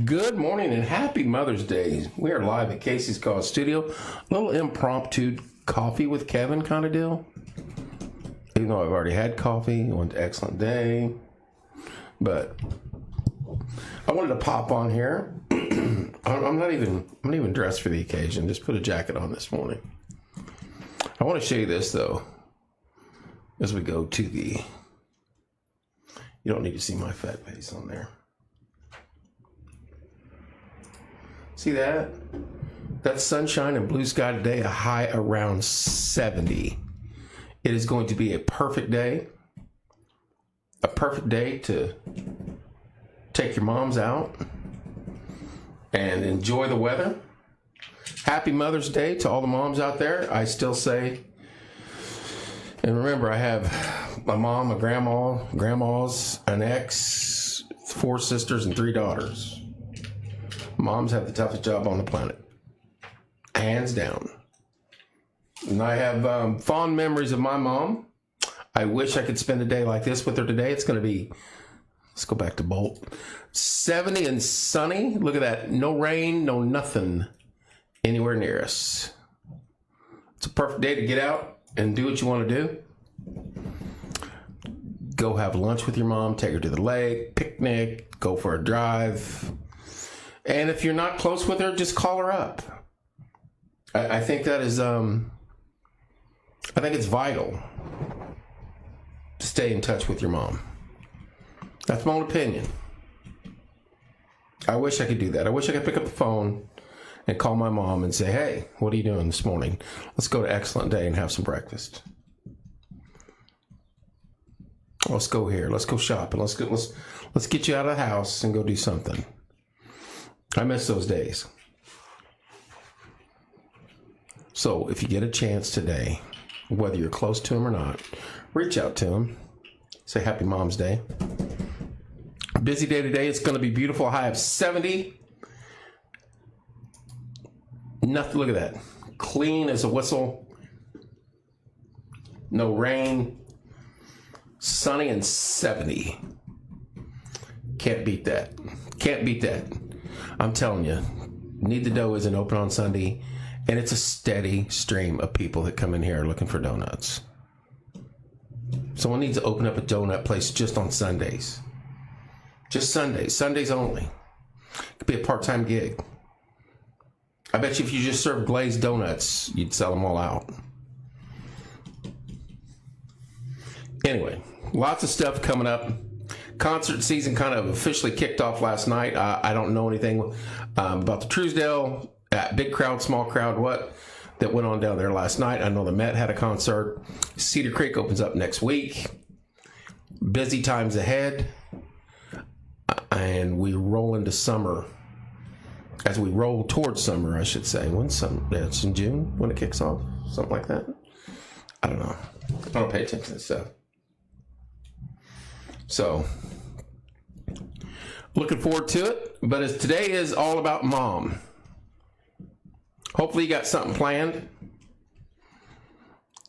Good morning and happy Mother's Day. We are live at Casey's Cause Studio. A little impromptu coffee with Kevin kind of deal. Even though I've already had coffee, it went an excellent day. But I wanted to pop on here. I'm not even dressed for the occasion. Just put a jacket on this morning. I want to show you this though. As we go to the... You don't need to see my fat face on there. See that? That's sunshine and blue sky today, a high around 70. It is going to be a perfect day. A perfect day to take your moms out and enjoy the weather. Happy Mother's Day to all the moms out there. I still say, and remember, I have my mom, a grandmas, an ex, 4 sisters, and 3 daughters. Moms have the toughest job on the planet. Hands down. And I have fond memories of my mom. I wish I could spend a day like this with her today. It's going to be, let's go back to Bolt, 70 and sunny. Look at that. No rain, no nothing anywhere near us. It's a perfect day to get out and do what you want to do. Go have lunch with your mom, take her to the lake, picnic, go for a drive. And if you're not close with her, just call her up. I think that is, I think it's vital to stay in touch with your mom. That's my own opinion. I wish I could do that. I wish I could pick up the phone and call my mom and say, hey, what are you doing this morning? Let's go to Excellent Day and have some breakfast. Let's go here. Let's go shopping. Let's get you out of the house and go do something. I miss those days. So if you get a chance today, whether you're close to him or not, reach out to him. Say Happy Mom's Day. Busy day today. It's going to be beautiful. High of 70. Nothing. Look at that. Clean as a whistle. No rain. Sunny and 70. Can't beat that. Can't beat that. I'm telling you, Need the Dough isn't open on Sunday, and it's a steady stream of people that come in here looking for donuts. Someone needs to open up a donut place just on Sundays. Just Sundays. Sundays only. It could be a part-time gig. I bet you if you just served glazed donuts, you'd sell them all out. Anyway, lots of stuff coming up. Concert season kind of officially kicked off last night. I don't know anything about the Truesdale, big crowd, small crowd, what that went on down there last night. I know the Met had a concert. Cedar Creek opens up next week. Busy times ahead. And we roll into summer. As we roll towards summer, I should say. It's in June when it kicks off. Something like that. I don't know. I don't pay attention to this stuff. So, looking forward to it. But as today is all about mom. Hopefully you got something planned.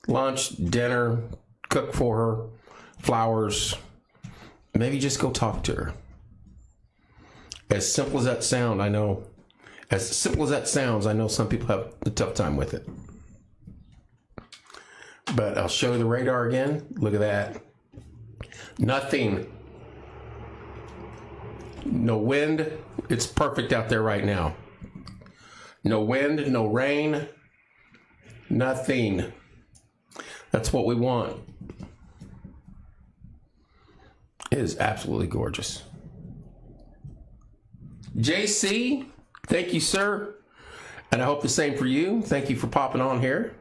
Lunch, dinner, cook for her, flowers. Maybe just go talk to her. As simple as that sounds, I know some people have a tough time with it. But I'll show you the radar again. Look at that. Nothing. No wind. It's perfect out there right now. No wind, no rain, nothing. That's what we want. It is absolutely gorgeous. JC, thank you, sir. And I hope the same for you. Thank you for popping on here.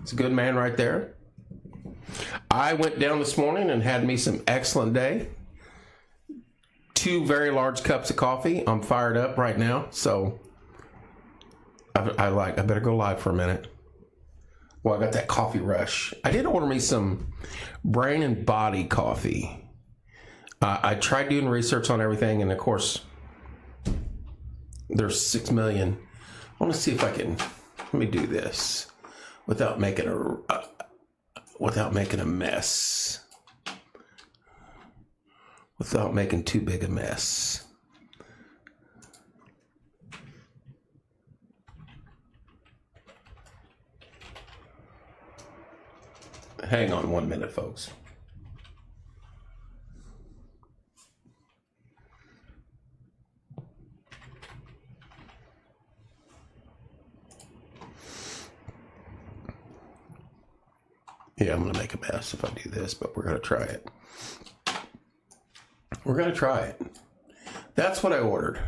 It's a good man right there. I went down this morning and had me some Excellent Day. 2 very large cups of coffee. I'm fired up right now, so I better go live for a minute. Well, I got that coffee rush. I did order me some brain and body coffee. I tried doing research on everything, and of course, there's 6 million. I want to see if I can. Let me do this without making a mess. Without making too big a mess. Hang on 1 minute, folks. Yeah, I'm going to make a mess if I do this, but we're going to try it. We're going to try it. That's what I ordered.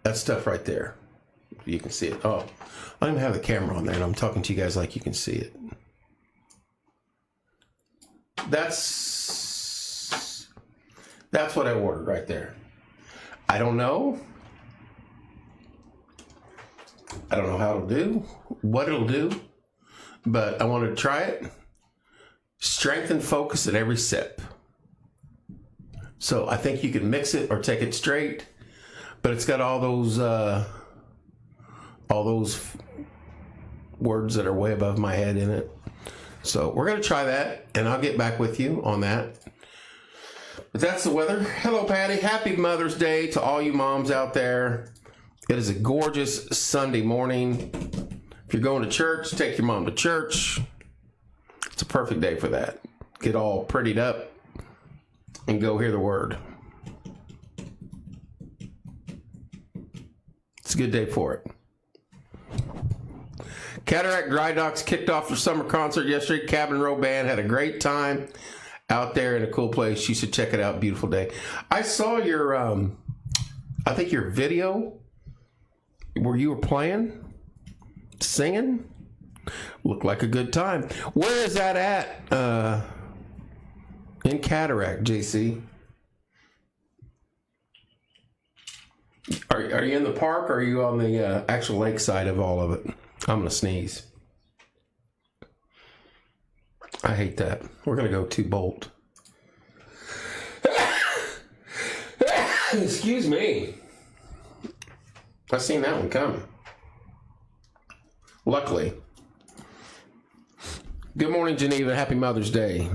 That stuff right there. You can see it. Oh, I don't even have the camera on there, and I'm talking to you guys like you can see it. That's what I ordered right there. I don't know how it'll do, what it'll do, but I wanted to try it. Strength and focus at every sip. So I think you can mix it or take it straight, but it's got all those words that are way above my head in it. So we're going to try that, and I'll get back with you on that. But that's the weather. Hello, Patty. Happy Mother's Day to all you moms out there. It is a gorgeous Sunday morning. If you're going to church, take your mom to church. It's a perfect day for that. Get all prettied up and go hear the word. It's a good day for it. Cataract Dry Docks kicked off their summer concert yesterday. Cabin Row Band had a great time out there in a cool place. You should check it out. Beautiful day. I saw your, I think your video where you were playing, singing. Looked like a good time. Where is that at? In Cataract, JC. Are you in the park, or are you on the actual lake side of all of it? I'm going to sneeze. I hate that. We're going to go 2 bolt. Excuse me. I seen that one coming. Luckily. Good morning, Geneva. Happy Mother's Day.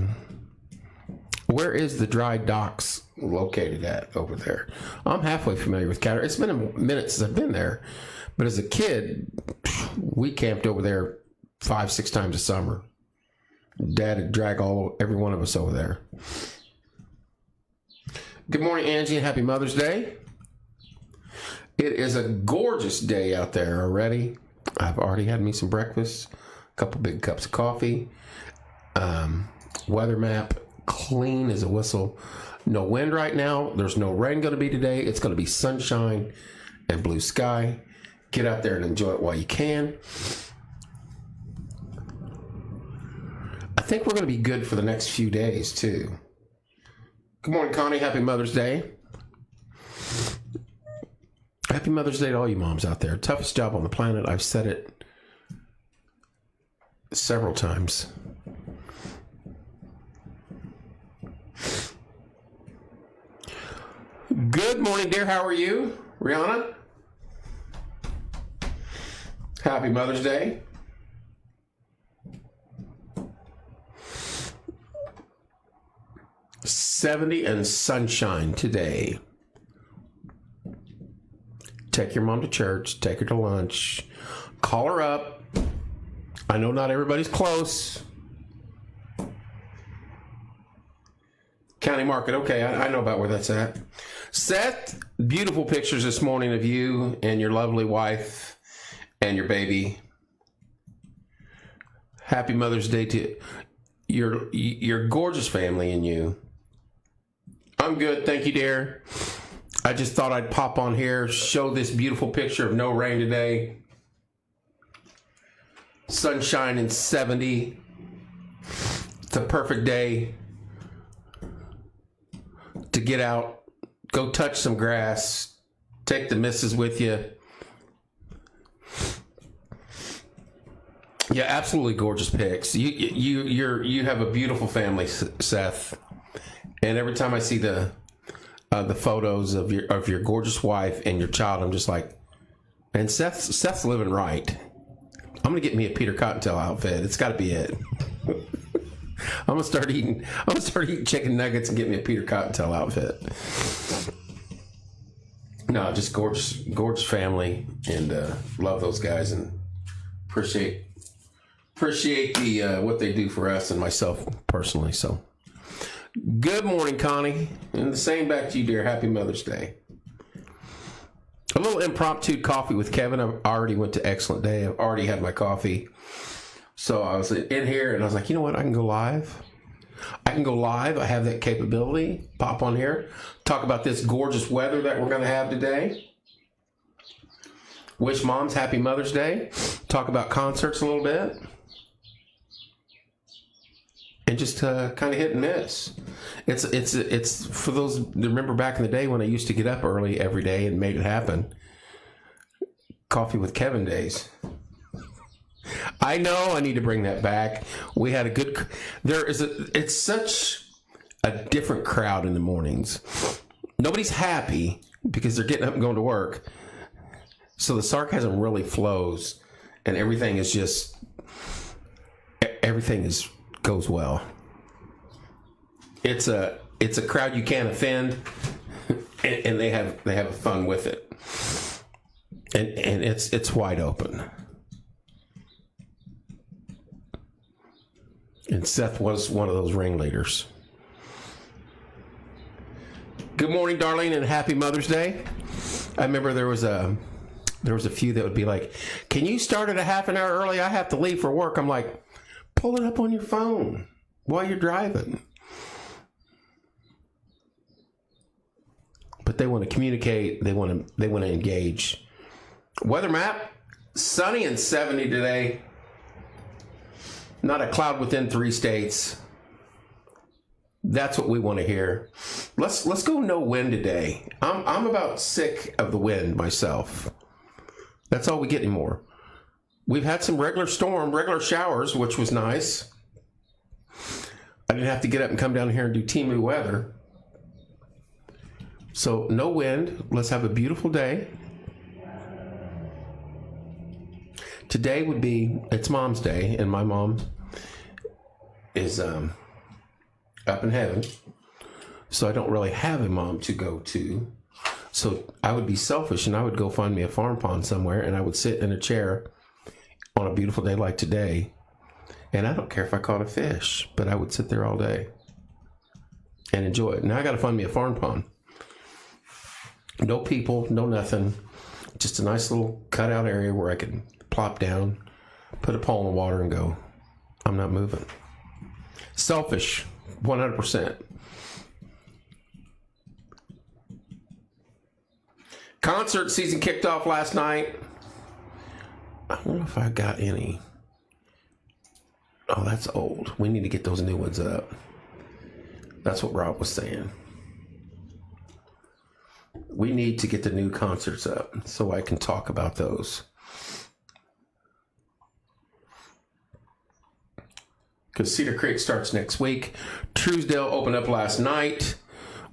Where is the Dry Docks located at over there? I'm halfway familiar with Cataract. It's been a minute since I've been there. But as a kid, we camped over there 5-6 times a summer. Dad would drag every one of us over there. Good morning, Angie, and happy Mother's Day. It is a gorgeous day out there already. I've already had me some breakfast, a couple big cups of coffee. Weather map, clean as a whistle. No wind right now. There's no rain going to be today. It's going to be sunshine and blue sky. Get out there and enjoy it while you can. I think we're going to be good for the next few days, too. Good morning, Connie. Happy Mother's Day. Happy Mother's Day to all you moms out there. Toughest job on the planet. I've said it several times. Good morning, dear. How are you? Rihanna? Happy Mother's Day. $70 and sunshine today. Take your mom to church. Take her to lunch. Call her up. I know not everybody's close. County Market. Okay, I know about where that's at. Seth, beautiful pictures this morning of you and your lovely wife and your baby. Happy Mother's Day to your gorgeous family and you. I'm good, thank you, dear. I just thought I'd pop on here, show this beautiful picture of no rain today. Sunshine and 70. It's a perfect day to get out, go touch some grass, take the missus with you. Yeah, absolutely gorgeous pics. You have a beautiful family, Seth. And every time I see the photos of your gorgeous wife and your child, I'm just like, man, Seth's living right. I'm gonna get me a Peter Cottontail outfit. It's got to be it. I'm gonna start eating chicken nuggets and get me a Peter Cottontail outfit. No, just gorgeous family, and love those guys, and appreciate the what they do for us and myself personally. So, good morning, Connie, and the same back to you, dear. Happy Mother's Day. A little impromptu coffee with Kevin. I already went to Excellent Day. I've already had my coffee, so I was in here, and I was like, you know what? I can go live. I have that capability. Pop on here, talk about this gorgeous weather that we're going to have today. Wish moms happy Mother's Day. Talk about concerts a little bit. And just kind of hit and miss. It's for those that remember back in the day when I used to get up early every day and made it happen. Coffee with Kevin days. I know I need to bring that back. We had a good. It's such a different crowd in the mornings. Nobody's happy because they're getting up and going to work. So the sarcasm really flows, and everything goes well. It's a crowd you can't offend, and they have fun with it, and it's wide open. And Seth was one of those ringleaders. Good morning, Darlene, and happy Mother's Day. I remember there was a few that would be like, can you start at a half an hour early? I have to leave for work. I'm like, pull it up on your phone while you're driving. But they want to communicate. They want to engage. Weather map, sunny and 70 today. Not a cloud within 3 states. That's what we want to hear. Let's go no wind today. I'm about sick of the wind myself. That's all we get anymore. We've had some regular showers, which was nice. I didn't have to get up and come down here and do Timu weather. So no wind. Let's have a beautiful day. Today it's Mom's Day, and my mom is up in heaven, so I don't really have a mom to go to. So I would be selfish, and I would go find me a farm pond somewhere, and I would sit in a chair on a beautiful day like today, and I don't care if I caught a fish, but I would sit there all day and enjoy it. Now I got to find me a farm pond. No people, no nothing, just a nice little cutout area where I could plop down, put a pole in the water, and go. I'm not moving. Selfish, 100%. Concert season kicked off last night. I don't know if I got any. Oh, that's old. We need to get those new ones up. That's what Rob was saying. We need to get the new concerts up so I can talk about those. Because Cedar Creek starts next week. Truesdale opened up last night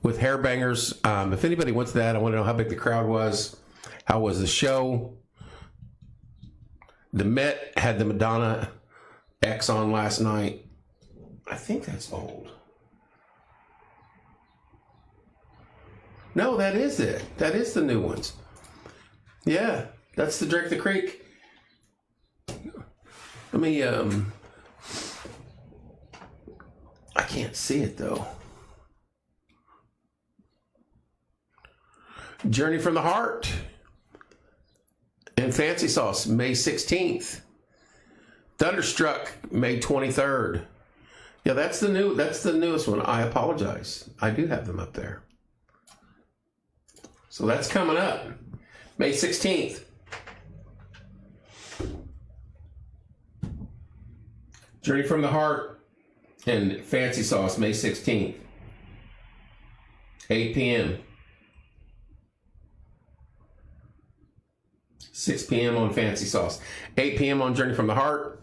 with Hairbangers. If anybody wants that, I want to know how big the crowd was. How was the show? The Met had the Madonna X on last night. I think that's old. No, that is it. That is the new ones. Yeah, that's the Drake the Creek. Let me, I can't see it though. Journey from the Heart and Fancy Sauce, May 16th. Thunderstruck, May 23rd. Yeah, that's the newest one. I apologize. I do have them up there. So that's coming up. May 16th. Journey from the Heart and Fancy Sauce, May 16th. 8 p.m. 6 p.m. on Fancy Sauce. 8 p.m. on Journey from the Heart.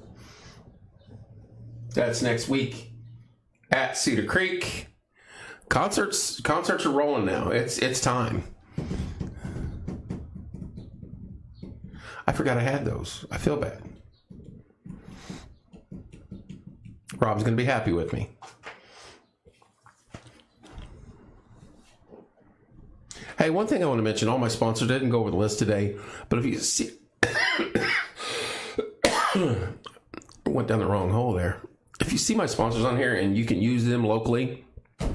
That's next week at Cedar Creek. Concerts are rolling now. It's time. I forgot I had those. I feel bad. Rob's going to be happy with me. Hey, one thing I want to mention, all my sponsors didn't go over the list today, but if you see, went down the wrong hole there. If you see my sponsors on here and you can use them locally, at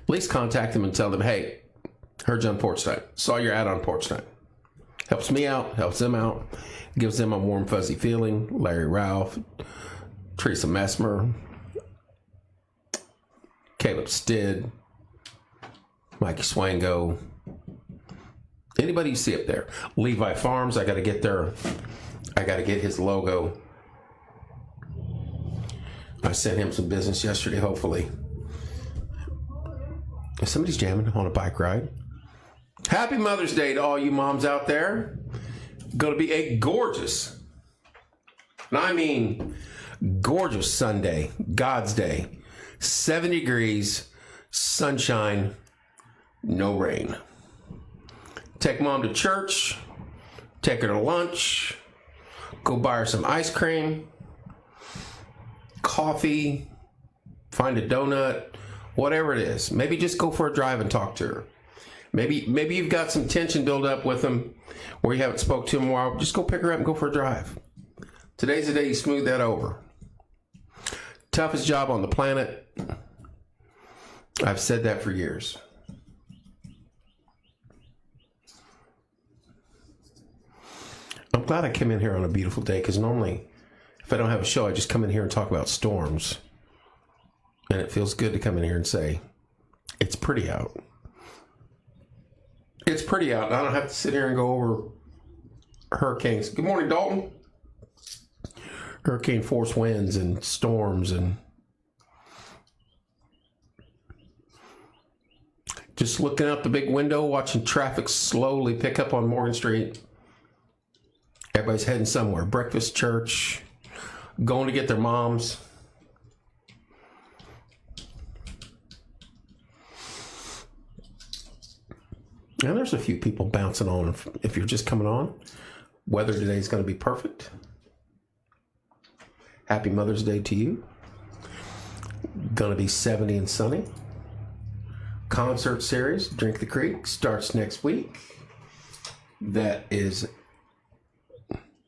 least contact them and tell them, hey, heard you on Porch Night. Saw your ad on Porch Night. Helps me out, helps them out, gives them a warm, fuzzy feeling. Larry Ralph, Teresa Messmer, Caleb Stidd, Mikey Swango, anybody you see up there. Levi Farms, I got to get his logo. I sent him some business yesterday, hopefully. If somebody's jamming on a bike ride. Happy Mother's Day to all you moms out there. Going to be a gorgeous, and I mean gorgeous Sunday, God's Day. 70 degrees, sunshine, no rain. Take mom to church, take her to lunch, go buy her some ice cream, coffee, find a donut, whatever it is. Maybe just go for a drive and talk to her. Maybe you've got some tension built up with them where you haven't spoke to them in a while. Just go pick her up and go for a drive. Today's the day you smooth that over. Toughest job on the planet. I've said that for years. I'm glad I came in here on a beautiful day, because normally if I don't have a show, I just come in here and talk about storms. And it feels good to come in here and say, it's pretty out. It's pretty out. I don't have to sit here and go over hurricanes. Good morning, Dalton. Hurricane force winds and storms, and just looking out the big window, watching traffic slowly pick up on Morgan Street. Everybody's heading somewhere. Breakfast, church, going to get their moms. And there's a few people bouncing on if you're just coming on. Weather today is going to be perfect. Happy Mother's Day to you. Going to be 70 and sunny. Concert series, Drink the Creek, starts next week. That is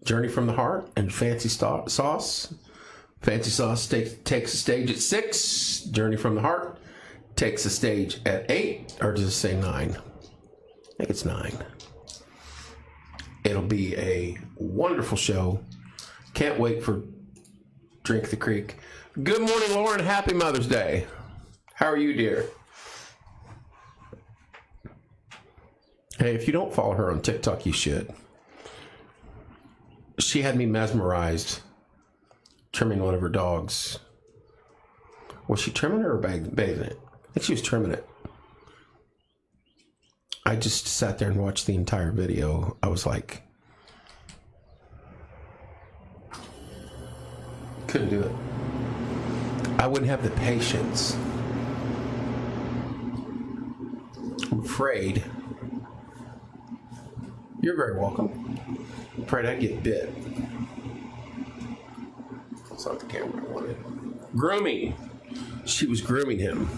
Journey from the Heart and Fancy Sauce. Fancy Sauce takes the stage at 6. Journey from the Heart takes the stage at 8. Or does it say 9? I think it's 9. It'll be a wonderful show. Can't wait for Drink the Creek. Good morning, Lauren. Happy Mother's Day. How are you, dear? Hey, if you don't follow her on TikTok, you should. She had me mesmerized trimming one of her dogs. Was she trimming it or bathing it? I think she was trimming it. I just sat there and watched the entire video. I was like, couldn't do it. I wouldn't have the patience. I'm afraid. You're very welcome. I'm afraid I'd get bit. That's not the camera I wanted. Grooming. She was grooming him.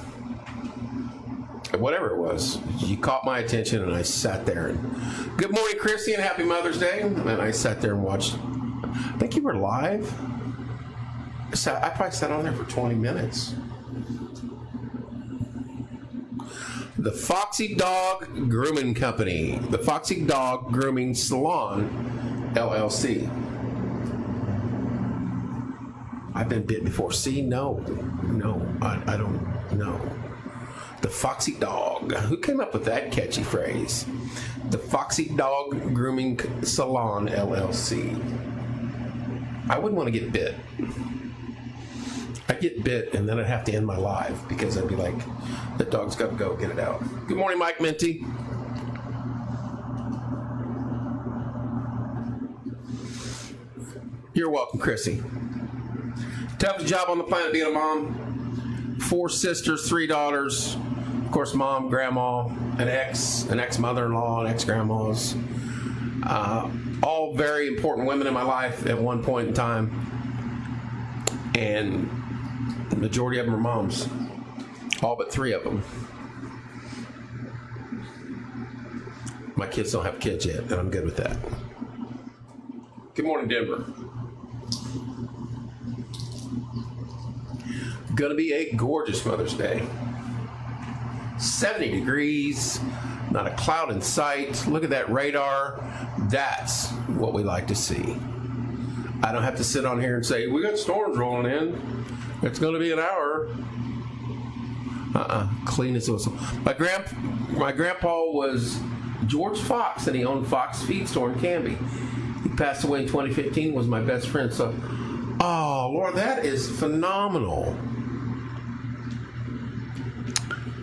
Whatever it was, you caught my attention, and I sat there. And good morning, Christy, and happy Mother's Day. And I sat there and watched. I think you were live. I probably sat on there for 20 minutes. The Foxy Dog Grooming Company, the Foxy Dog Grooming Salon, LLC. I've been bit before. See, no, I don't know. The Foxy Dog. Who came up with that catchy phrase? The Foxy Dog Grooming Salon, LLC. I wouldn't want to get bit. I'd get bit and then I'd have to end my live because I'd be like, the dog's got to go, get it out. Good morning, Mike Minty. You're welcome, Chrissy. Toughest job on the planet being a mom. 4 sisters, 3 daughters. Of course, mom, grandma, an ex-mother-in-law, and ex-grandmas. All very important women in my life at one point in time. And the majority of them are moms. All but 3 of them. My kids don't have kids yet, and I'm good with that. Good morning, Denver. Gonna be a gorgeous Mother's Day. 70 degrees, not a cloud in sight. Look at that radar. That's what we like to see. I don't have to sit on here and say, we got storms rolling in. It's gonna be an hour. Clean as a whistle. My grandpa was George Fox, and he owned Fox Feed Store in Canby. He passed away in 2015, was my best friend. So, oh, Lord, that is phenomenal.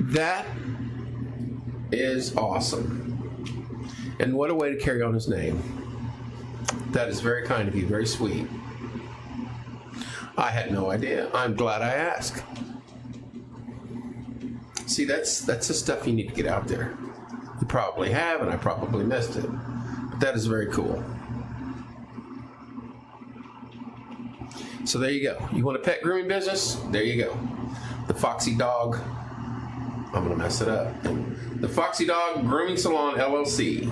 That is awesome. And what a way to carry on his name. That is very kind of you, very sweet. I had no idea. I'm glad I asked. See, that's the stuff you need to get out there. You probably have, and I probably missed it. But that is very cool. So there you go. You want a pet grooming business? There you go. The Foxy Dog. I'm going to mess it up. The Foxy Dog Grooming Salon, LLC.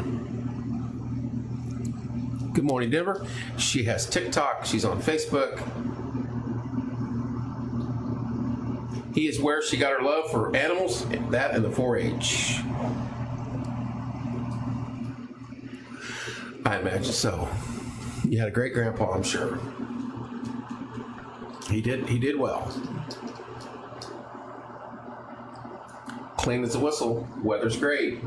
Good morning, Denver. She has TikTok. She's on Facebook. He is where she got her love for animals, that and the 4-H. I imagine so. You had a great grandpa, I'm sure. He did well. Clean as a whistle. Weather's great.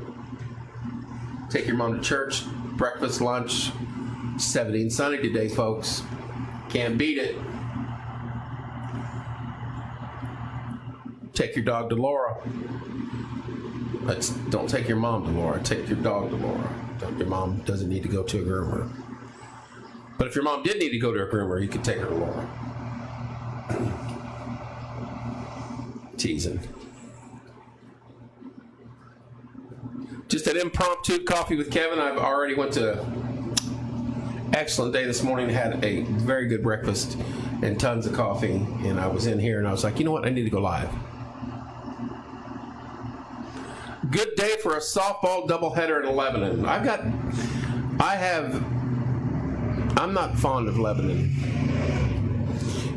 Take your mom to church. Breakfast, lunch. 70 and sunny today, folks. Can't beat it. Take your dog to Laura. Don't take your mom to Laura. Take your dog to Laura. Your mom doesn't need to go to a groomer. But if your mom did need to go to a groomer, you could take her to Laura. Teasing. Just an impromptu coffee with Kevin. I've already went to excellent day this morning. Had a very good breakfast and tons of coffee. And I was in here and I was like, you know what? I need to go live. Good day for a softball doubleheader in Lebanon. I'm not fond of Lebanon.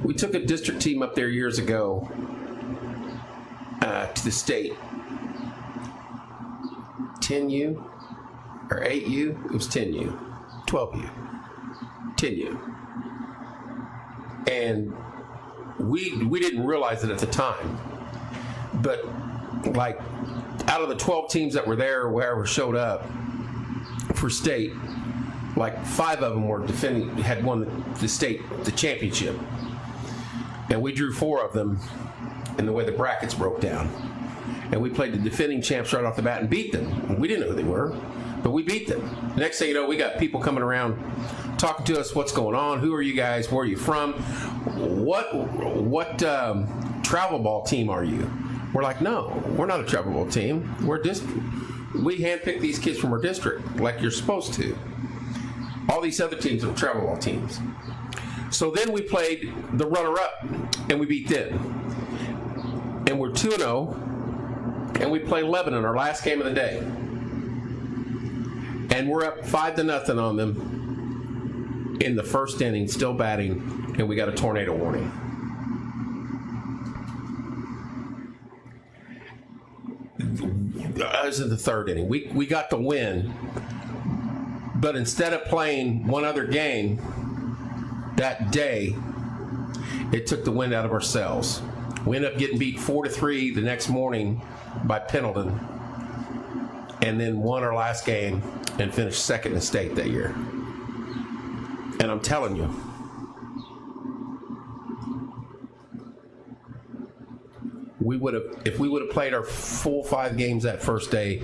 We took a district team up there years ago to the state. 10U or 8U? It was 10U. 12U. 10U. And we didn't realize it at the time. But like out of the 12 teams that were there or wherever showed up for state, like 5 of them were had won the championship. And we drew 4 of them in the way the brackets broke down. And we played the defending champs right off the bat and beat them. And we didn't know who they were, but we beat them. The next thing you know, we got people coming around talking to us, what's going on, who are you guys, where are you from, what travel ball team are you? We're like, no, we're not a travel ball team. We handpick these kids from our district like you're supposed to. All these other teams are travel ball teams. So then we played the runner-up, and we beat them. And we're 2-0, and we play Lebanon, our last game of the day. And we're up 5-0 on them in the first inning, still batting, and we got a tornado warning. It was in the third inning. We got the win, but instead of playing one other game that day, it took the wind out of our sails. We ended up getting beat 4-3 the next morning by Pendleton, and then won our last game and finished second in the state that year. And I'm telling you, if we would have played our full 5 games that first day,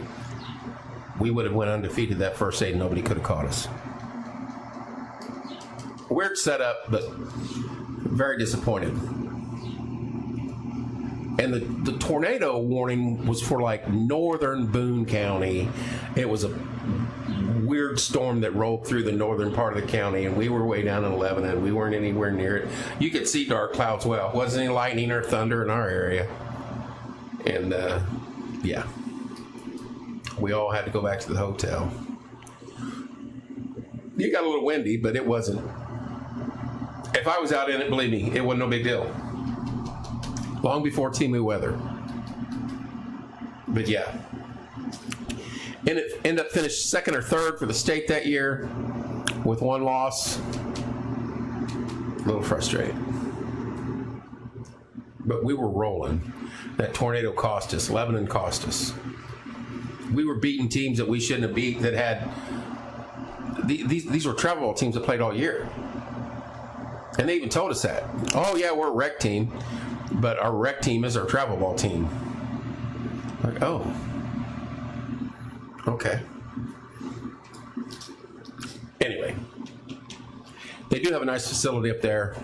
we would have went undefeated that first day and nobody could have caught us. Weird setup, but very disappointed. And the tornado warning was for like northern Boone County. It was a weird storm that rolled through the northern part of the county, and we were way down in Lebanon. We weren't anywhere near it. You could see dark clouds well. It wasn't any lightning or thunder in our area. And yeah, We all had to go back to the hotel. It got a little windy, but it wasn't. If I was out in it, believe me, it wasn't no big deal. Long before Timu weather. But yeah. And it ended up finished second or third for the state that year with one loss. A little frustrated. But we were rolling. That tornado cost us. Lebanon cost us. We were beating teams that we shouldn't have beat that had... These were travel ball teams that played all year. And they even told us that. Oh, yeah, we're a rec team. But our rec team is our travel ball team. Like, oh. Okay. Anyway. They do have a nice facility up there.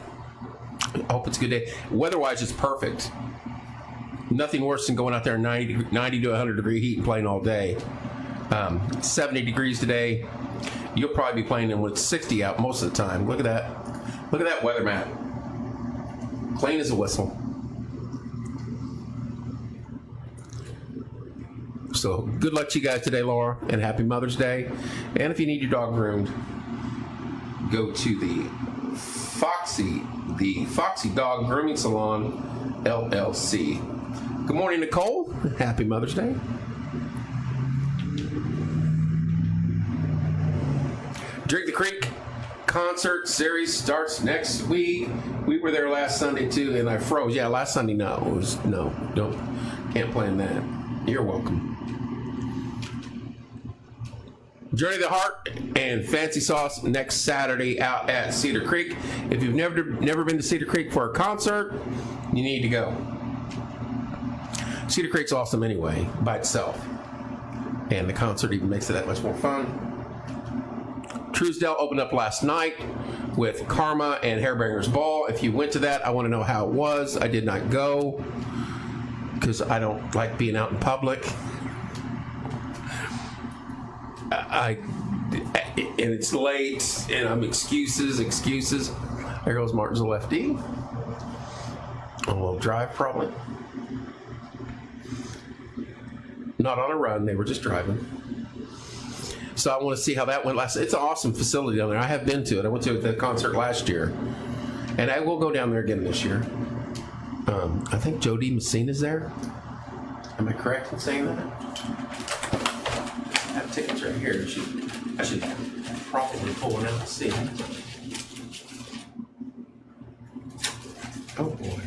I hope it's a good day. Weather-wise, it's perfect. Nothing worse than going out there in 90 to 100 degree heat and playing all day. 70 degrees today. You'll probably be playing in when it's 60 out most of the time. Look at that. Look at that weather map. Clean as a whistle. So good luck to you guys today, Laura, and happy Mother's Day. And if you need your dog groomed, go to the Foxy Dog Grooming Salon, LLC. Good morning, Nicole. Happy Mother's Day. Drink the Creek concert series starts next week. We were there last Sunday too, and I froze. Yeah, last Sunday, can't plan that. You're welcome. Journey of the Heart and Fancy Sauce next Saturday out at Cedar Creek. If you've never been to Cedar Creek for a concert, you need to go. Cedar Creek's awesome anyway, by itself. And the concert even makes it that much more fun. Truesdale opened up last night with Karma and Hairbangers Ball. If you went to that, I want to know how it was. I did not go because I don't like being out in public. And it's late, and I'm excuses. There goes Martin's a lefty. A little drive, probably. Not on a run, they were just driving. So I want to see how that went last. It's an awesome facility down there. I have been to it. I went to the concert last year. And I will go down there again this year. I think Jody Messina's there. Am I correct in saying that? I have tickets right here. I should probably pull one out and see. Oh boy.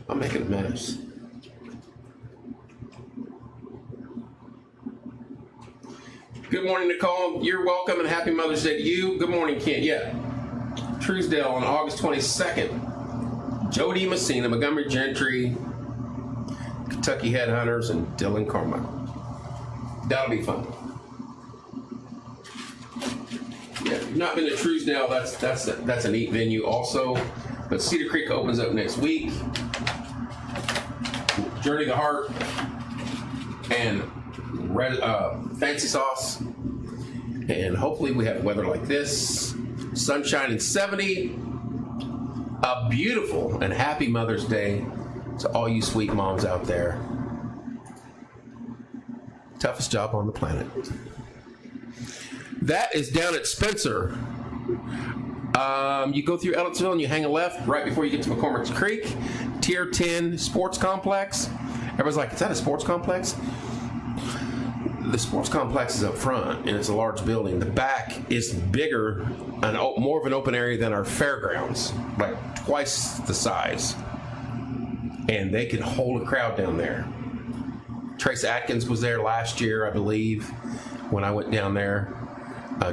I'm making a mess. Good morning, Nicole. You're welcome and happy Mother's Day to you. Good morning, Kent. Yeah. Truesdale on August 22nd. Jody Messina, Montgomery Gentry, Kentucky Headhunters, and Dylan Carmichael. That'll be fun. Yeah, if you've not been to Truesdale, that's a neat venue also. But Cedar Creek opens up next week. Journey of the Heart and Fancy Sauce. And hopefully we have weather like this. Sunshine and 70. A beautiful and happy Mother's Day to all you sweet moms out there. Toughest job on the planet. That is down at Spencer. You go through Ellettsville and you hang a left right before you get to McCormick's Creek. Tier 10 Sports Complex. Everybody's like, is that a sports complex? The sports complex is up front, and it's a large building. The back is bigger and more of an open area than our fairgrounds, like twice the size. And they can hold a crowd down there. Trace Atkins was there last year, I believe, when I went down there.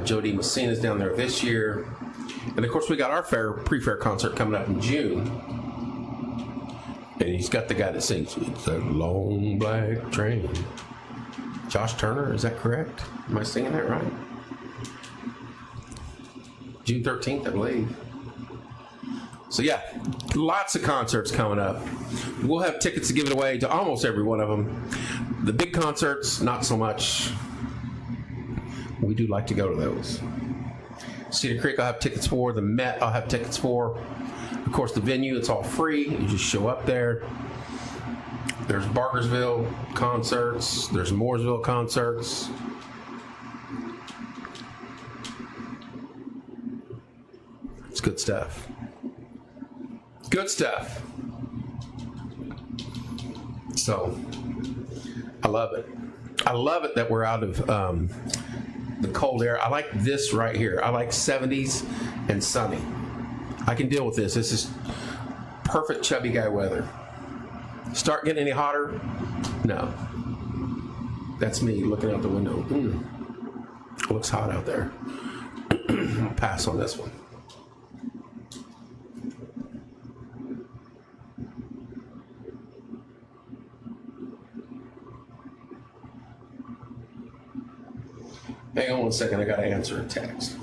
Jody Messina's down there this year. And of course, we got our pre-fair concert coming up in June. And he's got the guy that sings, "It's a long black train." Josh Turner, is that correct? Am I singing that right? June 13th, I believe. So yeah, lots of concerts coming up. We'll have tickets to give it away to almost every one of them. The big concerts, not so much. We do like to go to those. Cedar Creek, I'll have tickets for. The Met, I'll have tickets for. Of course, the venue, it's all free. You just show up there. There's Barkersville concerts. There's Mooresville concerts. It's good stuff. Good stuff. So, I love it. I love it that we're out of the cold air. I like this right here. I like 70s and sunny. I can deal with this. This is perfect chubby guy weather. Start getting any hotter? No. That's me looking out the window. It looks hot out there. I'll pass on this one. Hang on one second, I gotta answer a text.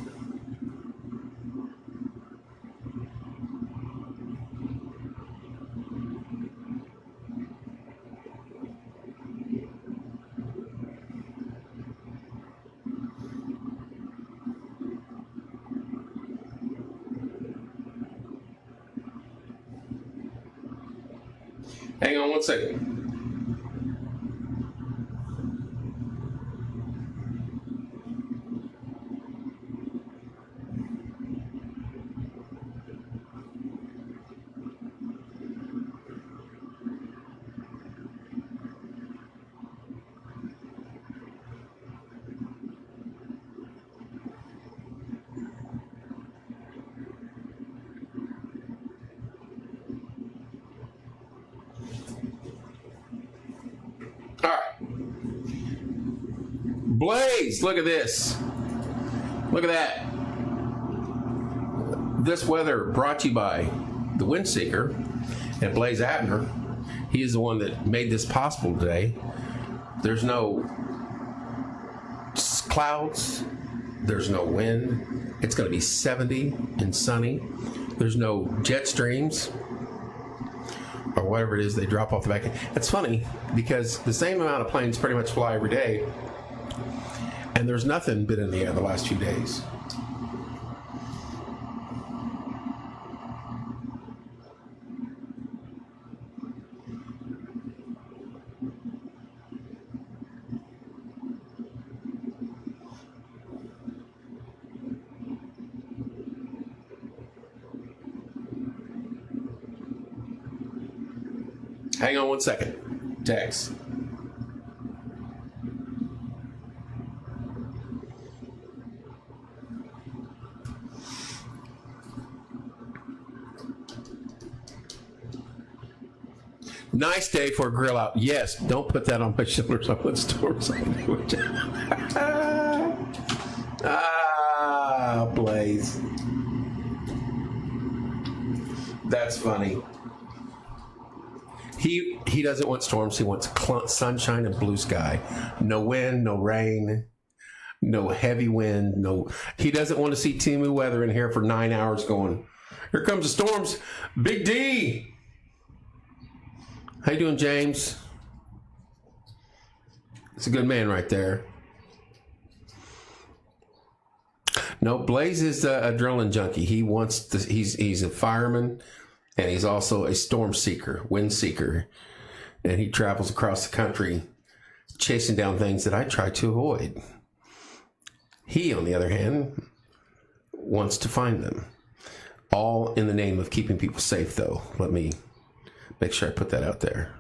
Hang on one second. All right. Blaze, look at this. Look at that. This weather brought to you by the Wind Seeker and Blaze Abner. He is the one that made this possible today. There's no clouds. There's no wind. It's going to be 70 and sunny. There's no jet streams or whatever it is they drop off the back. It's funny because the same amount of planes pretty much fly every day, and there's nothing been in the air the last few days. Hang on one second. Text. Nice day for a grill out. Yes, don't put that on my shoulders. I'll put stores on it. Blaze. That's funny. He doesn't want storms. He wants sunshine and blue sky. No wind, no rain, no heavy wind. No. He doesn't want to see Timu weather in here for 9 hours going, here comes the storms. Big D. How you doing, James? It's a good man right there. No, Blaze is a adrenaline junkie. He wants to, he's a fireman, and he's also a storm seeker, wind seeker. And he travels across the country chasing down things that I try to avoid. He, on the other hand, wants to find them. All in the name of keeping people safe, though. Let me make sure I put that out there.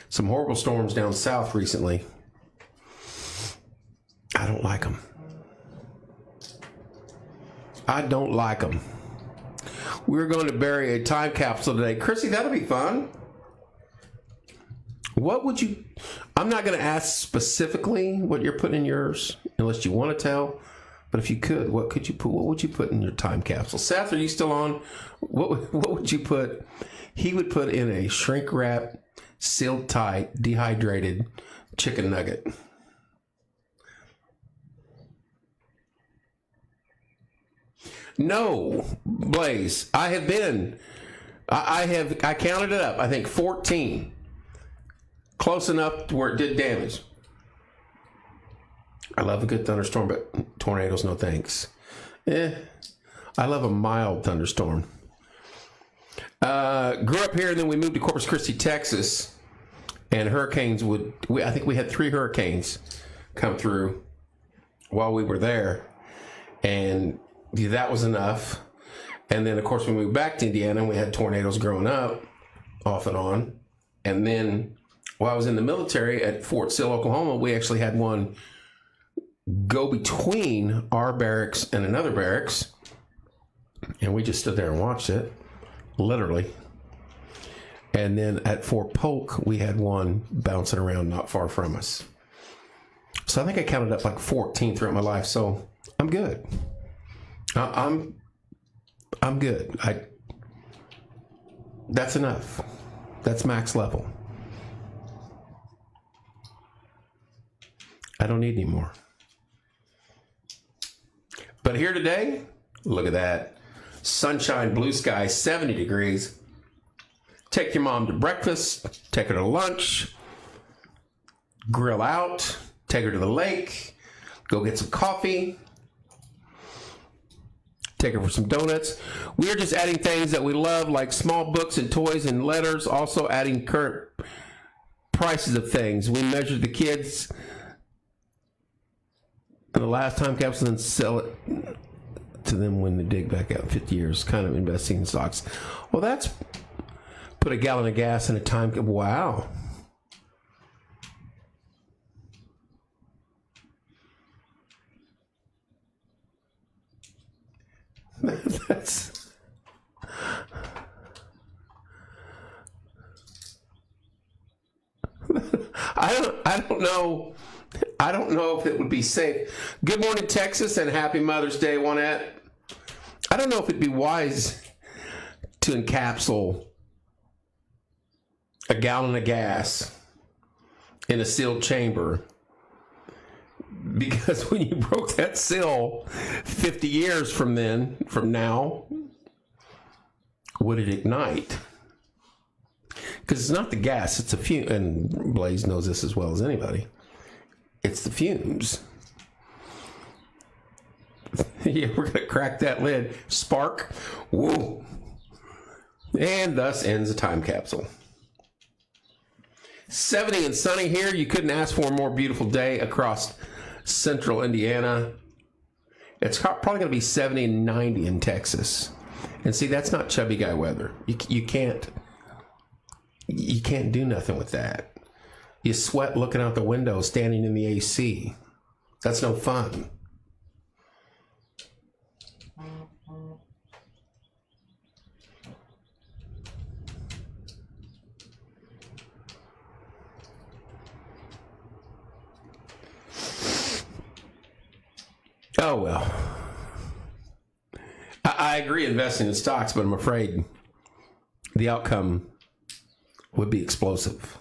Some horrible storms down south recently. I don't like them. I don't like them. We're going to bury a time capsule today. Chrissy, that'll be fun. What would you... I'm not going to ask specifically what you're putting in yours, unless you want to tell. But if you could, what could you put? What would you put in your time capsule? Seth, are you still on? What would you put? He would put in a shrink wrap, sealed tight, dehydrated chicken nugget. No, Blaze. I have been. I counted it up. I think 14. Close enough to where it did damage. I love a good thunderstorm, but tornadoes, no thanks. I love a mild thunderstorm. Grew up here, and then we moved to Corpus Christi, Texas. And hurricanes I think we had 3 hurricanes come through while we were there. And that was enough. And then, of course, we moved back to Indiana, and we had tornadoes growing up, off and on. And then while I was in the military at Fort Sill, Oklahoma, we actually had one go between our barracks and another barracks. And we just stood there and watched it, literally. And then at Fort Polk, we had one bouncing around not far from us. So I think I counted up like 14 throughout my life. So I'm good. I'm good. That's enough. That's max level. I don't need any more. But here today, look at that. Sunshine, blue sky, 70 degrees. Take your mom to breakfast, take her to lunch, grill out, take her to the lake, go get some coffee, take her for some donuts. We are just adding things that we love, like small books and toys and letters, also adding current prices of things. We measured the kids in the last time capsule and sell it to them when they dig back out 50 years, kind of investing in stocks. Well, that's put a gallon of gas in a time. Wow. That's I don't know if it would be safe. Good morning, Texas, and happy Mother's Day, Juanette. I don't know if it'd be wise to encapsule a gallon of gas in a sealed chamber, because when you broke that seal 50 years from now, would it ignite? Because it's not the gas, it's the fume, and Blaze knows this as well as anybody. It's the fumes. Yeah, we're going to crack that lid. Spark. Whoa. And thus ends a time capsule. 70 and sunny here. You couldn't ask for a more beautiful day across central Indiana. It's probably going to be 70 and 90 in Texas. And see, that's not chubby guy weather. You can't do nothing with that. You sweat looking out the window, standing in the AC. That's no fun. Oh, well. I agree investing in stocks, but I'm afraid the outcome would be explosive.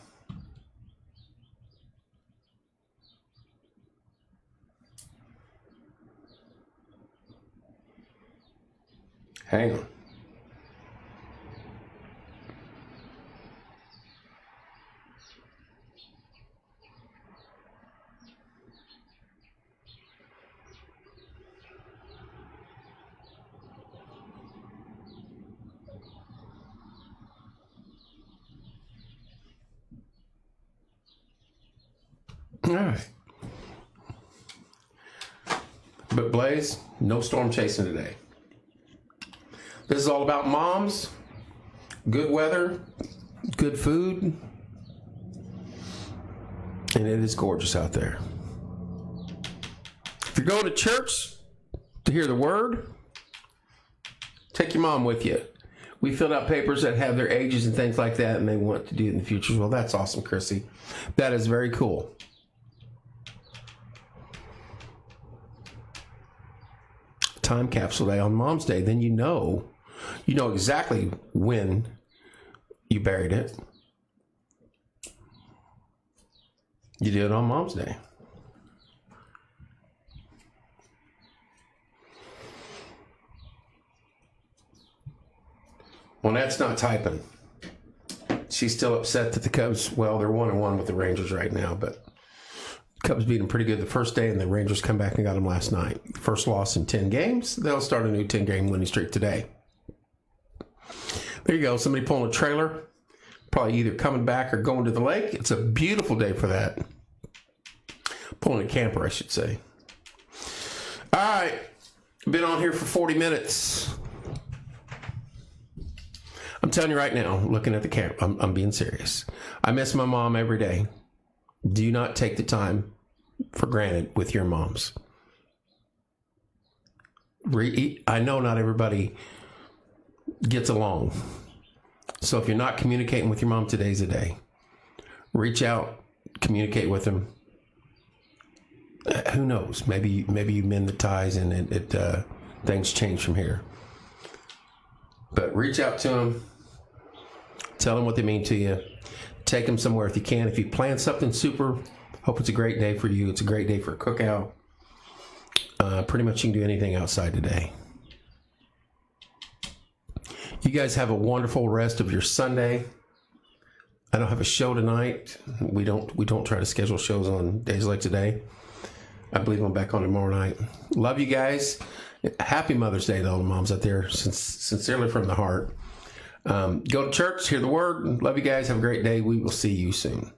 Hang on. All right. But Blaze, no storm chasing today. This is all about moms, good weather, good food, and it is gorgeous out there. If you're going to church to hear the word, take your mom with you. We filled out papers that have their ages and things like that, and they want to do it in the future. Well, that's awesome, Chrissy. That is very cool. Time capsule day on Mom's Day, then you know exactly when you buried it. You did it on Mom's Day. Well, that's not typing. She's still upset that the Cubs, well, they're 1-1 with the Rangers right now, but Cubs beat them pretty good the first day, and the Rangers come back and got them last night. First loss in 10 games. They'll start a new 10-game winning streak today. There you go. Somebody pulling a trailer, probably either coming back or going to the lake. It's a beautiful day for that. Pulling a camper, I should say. All right. Been on here for 40 minutes. I'm telling you right now, looking at the camera, I'm being serious. I miss my mom every day. Do not take the time for granted with your moms. I know not everybody gets along. So if you're not communicating with your mom, today's the day. Reach out, communicate with them. Who knows? Maybe you mend the ties and things change from here. But reach out to them. Tell them what they mean to you. Take them somewhere if you can. If you plan something super, hope it's a great day for you. It's a great day for a cookout. Pretty much you can do anything outside today. You guys have a wonderful rest of your Sunday. I don't have a show tonight. We don't try to schedule shows on days like today. I believe I'm back on tomorrow night. Love you guys. Happy Mother's Day to all the moms out there. Sincerely from the heart. Go to church, hear the word. Love you guys. Have a great day. We will see you soon.